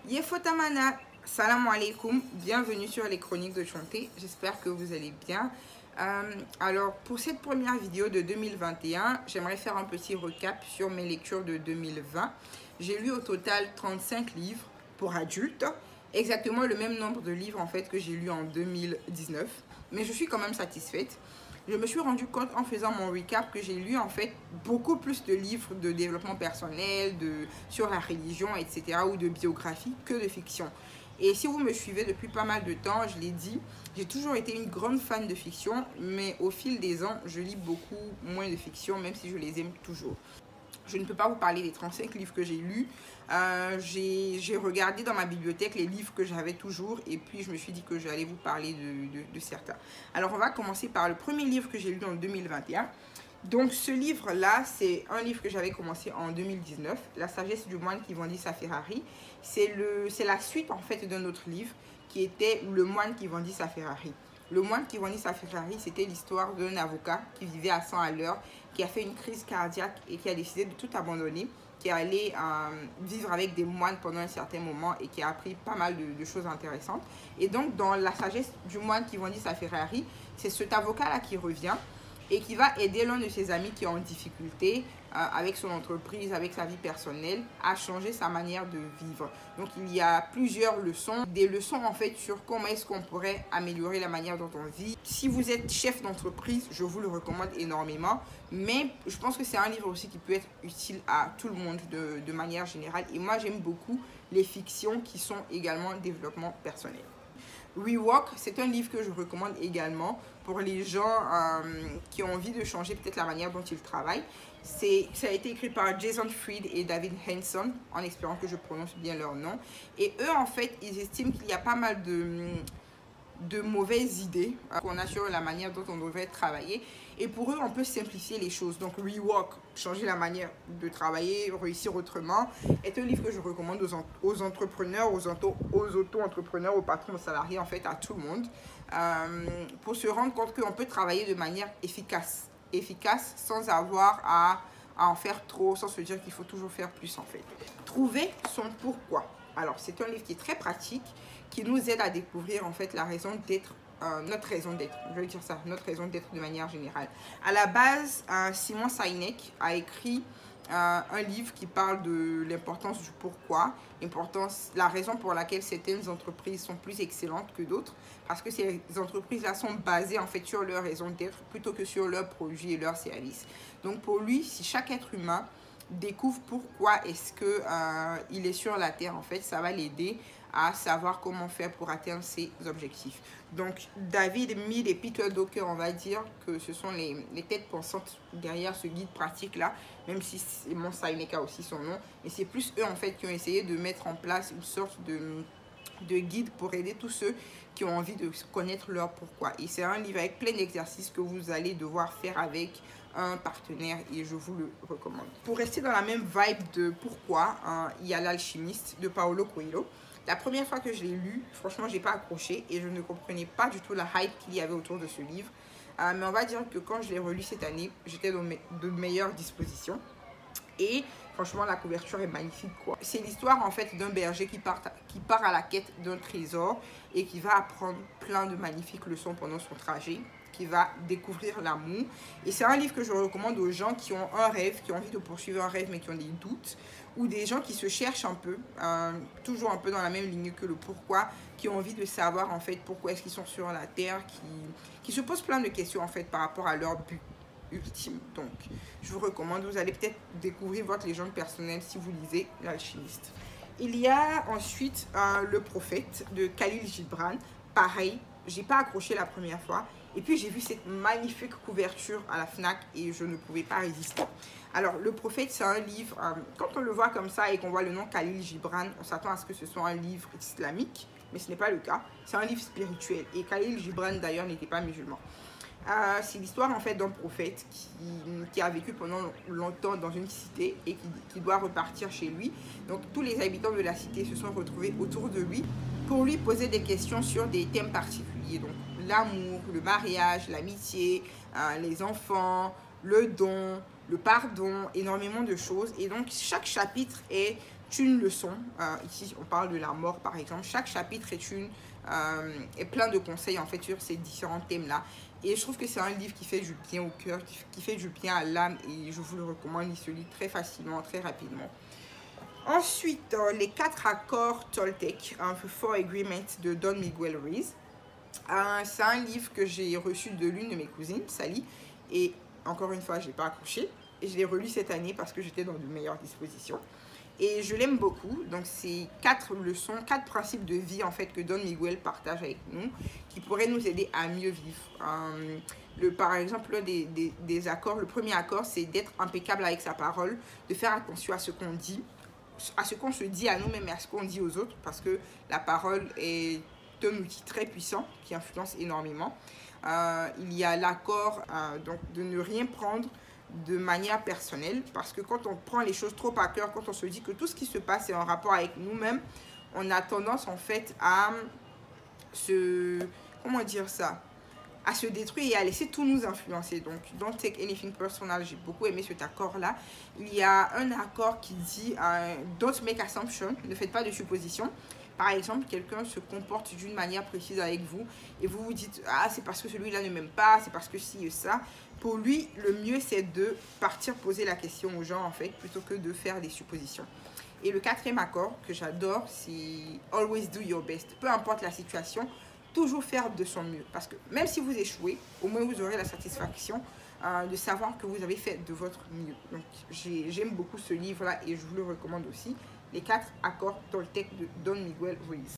Yefotamana, salam alaikum, bienvenue sur les chroniques de Chonté, j'espère que vous allez bien. Alors pour cette première vidéo de 2021, j'aimerais faire un petit recap sur mes lectures de 2020. J'ai lu au total 35 livres pour adultes, exactement le même nombre de livres en fait que j'ai lu en 2019, mais je suis quand même satisfaite. Je me suis rendu compte en faisant mon recap que j'ai lu en fait beaucoup plus de livres de développement personnel, sur la religion, etc. ou de biographie que de fiction. Et si vous me suivez depuis pas mal de temps, je l'ai dit, j'ai toujours été une grande fan de fiction, mais au fil des ans, je lis beaucoup moins de fiction, même si je les aime toujours. Je ne peux pas vous parler des 35 livres que j'ai lus. J'ai regardé dans ma bibliothèque les livres que j'avais toujours et puis je me suis dit que j'allais vous parler de certains. Alors on va commencer par le premier livre que j'ai lu en 2021. Donc ce livre-là, c'est un livre que j'avais commencé en 2019, La sagesse du moine qui vendit sa Ferrari. C'est la suite en fait d'un autre livre qui était Le moine qui vendit sa Ferrari. Le moine qui vendit sa Ferrari, c'était l'histoire d'un avocat qui vivait à 100 à l'heure, qui a fait une crise cardiaque et qui a décidé de tout abandonner, qui est allé vivre avec des moines pendant un certain moment et qui a appris pas mal de choses intéressantes. Et donc, dans La sagesse du moine qui vendit sa Ferrari, c'est cet avocat-là qui revient et qui va aider l'un de ses amis qui est en difficulté avec son entreprise, avec sa vie personnelle, à changer sa manière de vivre. Donc il y a plusieurs leçons, des leçons en fait sur comment est-ce qu'on pourrait améliorer la manière dont on vit. Si vous êtes chef d'entreprise, je vous le recommande énormément, mais je pense que c'est un livre aussi qui peut être utile à tout le monde de manière générale. Et moi j'aime beaucoup les fictions qui sont également développement personnel. Rework, c'est un livre que je recommande également pour les gens qui ont envie de changer peut-être la manière dont ils travaillent. Ça a été écrit par Jason Fried et David Hanson, en espérant que je prononce bien leur nom. Et eux, en fait, ils estiment qu'il y a pas mal de mauvaises idées qu'on a sur la manière dont on devrait travailler. Et pour eux, on peut simplifier les choses. Donc, Rework, changer la manière de travailler, réussir autrement, est un livre que je recommande aux entrepreneurs, aux auto-entrepreneurs, aux patrons, aux salariés, en fait, à tout le monde, pour se rendre compte qu'on peut travailler de manière efficace sans avoir à en faire trop, sans se dire qu'il faut toujours faire plus, en fait. Trouver son pourquoi. Alors, c'est un livre qui est très pratique, qui nous aide à découvrir, en fait, la raison d'être, notre raison d'être, je vais dire ça, notre raison d'être de manière générale. À la base, Simon Sinek a écrit un livre qui parle de l'importance du pourquoi, la raison pour laquelle certaines entreprises sont plus excellentes que d'autres, parce que ces entreprises-là sont basées en fait sur leur raison d'être plutôt que sur leurs produits et leurs services. Donc pour lui, si chaque être humain découvre pourquoi est-ce que il est sur la terre, en fait, ça va l'aider à savoir comment faire pour atteindre ses objectifs. Donc David Mead et Peter Drucker, on va dire que ce sont les têtes pensantes derrière ce guide pratique là, même si Simon Sinek a aussi son nom, mais c'est plus eux en fait qui ont essayé de mettre en place une sorte de guide pour aider tous ceux qui ont envie de connaître leur pourquoi. Et c'est un livre avec plein d'exercices que vous allez devoir faire avec un partenaire et je vous le recommande. Pour rester dans la même vibe de pourquoi, il y a L'Alchimiste de Paulo Coelho. La première fois que je l'ai lu, franchement, j'ai pas accroché et je ne comprenais pas du tout la hype qu'il y avait autour de ce livre. Mais on va dire que quand je l'ai relu cette année, j'étais de meilleures dispositions. Et franchement, la couverture est magnifique, quoi. C'est l'histoire, en fait, d'un berger qui part à la quête d'un trésor et qui va apprendre plein de magnifiques leçons pendant son trajet, qui va découvrir l'amour. Et c'est un livre que je recommande aux gens qui ont un rêve, qui ont envie de poursuivre un rêve, mais qui ont des doutes, ou des gens qui se cherchent un peu, toujours un peu dans la même ligne que le pourquoi, qui ont envie de savoir, en fait, pourquoi est-ce qu'ils sont sur la terre, qui se posent plein de questions, en fait, par rapport à leur but ultime. Donc je vous recommande, vous allez peut-être découvrir votre légende personnelle si vous lisez L'Alchimiste. Il y a ensuite Le Prophète de Khalil Gibran. Pareil, j'ai pas accroché la première fois et puis j'ai vu cette magnifique couverture à la FNAC et je ne pouvais pas résister. Alors Le Prophète, c'est un livre, quand on le voit comme ça et qu'on voit le nom Khalil Gibran, on s'attend à ce que ce soit un livre islamique, mais ce n'est pas le cas. C'est un livre spirituel et Khalil Gibran d'ailleurs n'était pas musulman. C'est l'histoire en fait d'un prophète qui a vécu pendant longtemps dans une cité et qui doit repartir chez lui. Donc tous les habitants de la cité se sont retrouvés autour de lui pour lui poser des questions sur des thèmes particuliers. Donc l'amour, le mariage, l'amitié, les enfants, le don, le pardon, énormément de choses. Et donc chaque chapitre est une leçon. Ici, on parle de la mort, par exemple. Chaque chapitre est plein de conseils, en fait, sur ces différents thèmes-là. Et je trouve que c'est un livre qui fait du bien au cœur, qui fait du bien à l'âme. Et je vous le recommande, il se lit très facilement, très rapidement. Ensuite, les 4 accords Toltec, The Four Agreements de Don Miguel Ruiz. C'est un livre que j'ai reçu de l'une de mes cousines, Sally. Et encore une fois, je n'ai pas accroché. Et je l'ai relu cette année parce que j'étais dans de meilleures dispositions. Et je l'aime beaucoup. Donc, c'est 4 leçons, 4 principes de vie en fait que Don Miguel partage avec nous, qui pourraient nous aider à mieux vivre. Par exemple, l'un des accords, le premier accord, c'est d'être impeccable avec sa parole, de faire attention à ce qu'on dit, à ce qu'on se dit à nous-mêmes et à ce qu'on dit aux autres, parce que la parole est un outil très puissant qui influence énormément. Il y a l'accord donc de ne rien prendre de manière personnelle, parce que quand on prend les choses trop à cœur, quand on se dit que tout ce qui se passe est en rapport avec nous-mêmes, on a tendance en fait à comment dire ça, à se détruire et à laisser tout nous influencer. Donc, don't take anything personal. J'ai beaucoup aimé cet accord-là. Il y a un accord qui dit don't make assumption, ne faites pas de suppositions. Par exemple, quelqu'un se comporte d'une manière précise avec vous et vous vous dites ah, c'est parce que celui-là ne m'aime pas, c'est parce que ci et ça. Pour lui, le mieux c'est de partir poser la question aux gens en fait, plutôt que de faire des suppositions. Et le 4e accord que j'adore, c'est always do your best. Peu importe la situation, toujours faire de son mieux. Parce que même si vous échouez, au moins vous aurez la satisfaction de savoir que vous avez fait de votre mieux. Donc j'aime beaucoup ce livre-là et je vous le recommande aussi. Les 4 accords Toltec de Don Miguel Ruiz.